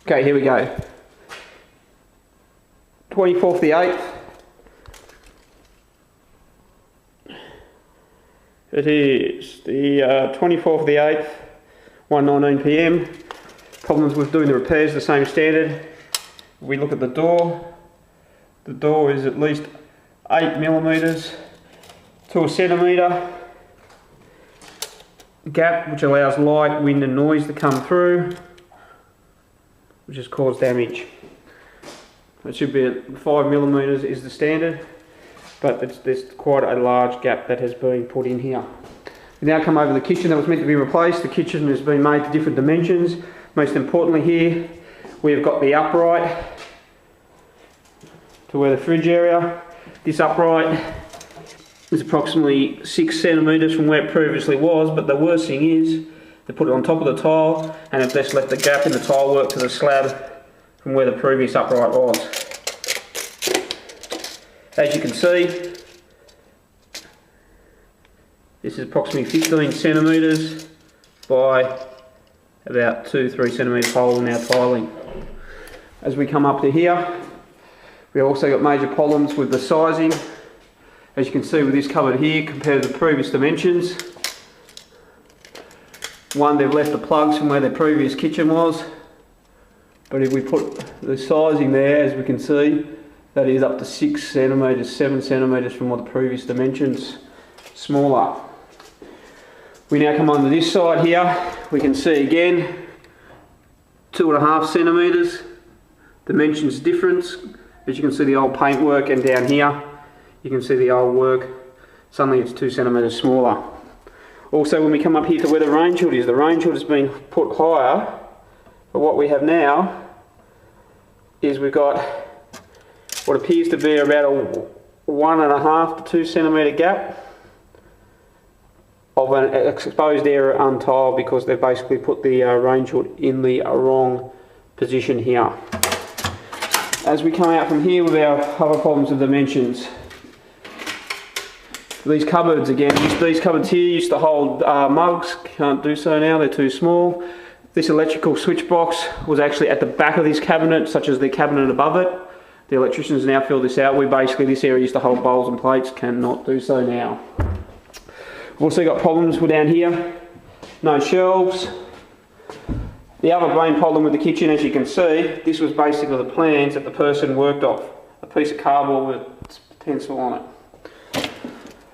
Okay, here we go. 24th the 8th. It is the 24th of the 8th, 1:19 PM. Problems with doing the repairs, the same standard. We look at the door. The door is at least 8mm to a centimetre gap, which allows light, wind and noise to come through, which has caused damage. It should be at 5mm is the standard, but there's quite a large gap that has been put in here. We now come over the kitchen that was meant to be replaced. The kitchen has been made to different dimensions. Most importantly here, we've got the upright to where the fridge area. This upright is approximately 6cm from where it previously was, but the worst thing is they put it on top of the tile and have just left the gap in the tile work to the slab from where the previous upright was. As you can see, this is approximately 15cm by about 2-3 centimetre hole in our tiling. As we come up to here, we also got major problems with the sizing. As you can see with this cupboard here compared to the previous dimensions. One, they've left the plugs from where their previous kitchen was, but if we put the sizing there, as we can see, that is up to 6cm, 7cm from what the previous dimensions, smaller. We now come onto this side here, we can see again 2.5cm, dimensions difference. As you can see the old paintwork, and down here you can see the old work, suddenly it's 2cm smaller. Also when we come up here to where the range hood is, the range hood has been put higher, but what we have now is we've got what appears to be about a 1.5 to 2cm gap of an exposed area untiled, because they've basically put the range hood in the wrong position here. As we come out from here with our other problems of dimensions, these cupboards again, these cupboards here used to hold mugs, can't do so now, they're too small. This electrical switch box was actually at the back of this cabinet, such as the cabinet above it. The electricians now filled this out. This area used to hold bowls and plates, cannot do so now. We've also got problems with down here, no shelves. The other main problem with the kitchen, as you can see, this was basically the plans that the person worked off. A piece of cardboard with a pencil on it.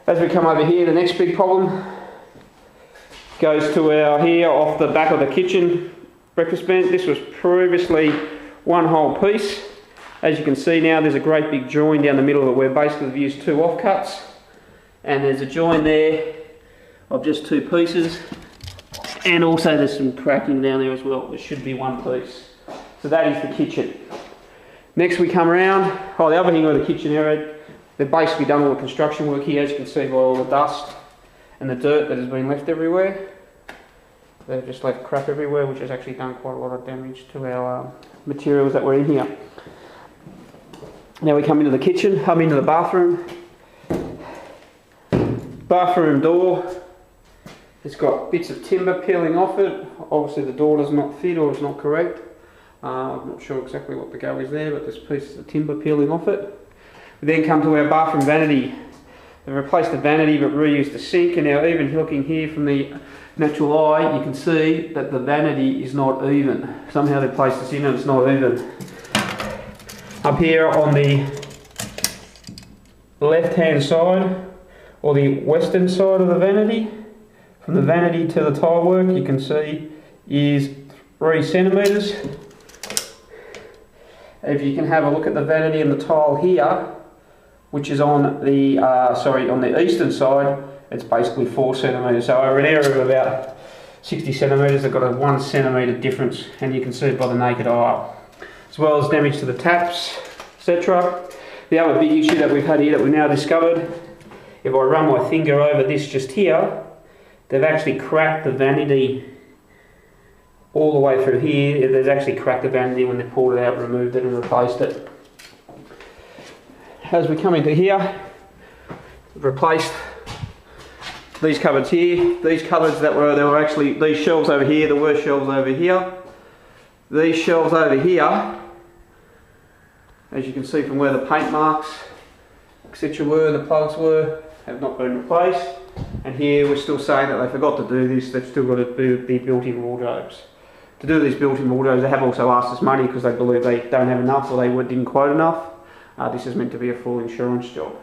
As we come over here, the next big problem goes to our here off the back of the kitchen breakfast bench. This was previously one whole piece. As you can see now, there's a great big join down the middle of it where basically we've used two offcuts, and there's a join there of just two pieces, and also there's some cracking down there as well. There should be one piece. So that is the kitchen. Next we come around, the other thing with the kitchen area, they've basically done all the construction work here, as you can see by all the dust and the dirt that has been left everywhere. They've just left crap everywhere, which has actually done quite a lot of damage to our materials that were in here. Now we come into the kitchen, into the bathroom. Bathroom door, it's got bits of timber peeling off it. Obviously the door does not fit or is not correct. I'm not sure exactly what the go is there, but there's pieces of timber peeling off it. We then come to our bathroom vanity. They've replaced the vanity but reused the sink, and now even looking here from the natural eye, you can see that the vanity is not even. Somehow they placed this in and it's not even. Up here on the left hand side, or the western side of the vanity, from the vanity to the tile work, you can see is 3cm. If you can have a look at the vanity and the tile here, which is on the on the eastern side, it's basically 4cm. So over an area of about 60cm, they've got a 1cm difference, and you can see it by the naked eye. As well as damage to the taps, etc. The other big issue that we've had here that we've now discovered, if I run my finger over this just here, they've actually cracked the vanity all the way through here. There's actually cracked the vanity when they pulled it out, removed it and replaced it. As we come into here, we've replaced these cupboards here. These cupboards there were actually, these shelves over here, there were shelves over here. These shelves over here, as you can see from where the paint marks, etc. were, the plugs were, have not been replaced. And here we're still saying that they forgot to do this, they've still got to do the built-in wardrobes. To do these built-in wardrobes, they have also asked us money because they believe they don't have enough or they didn't quote enough. This is meant to be a full insurance job.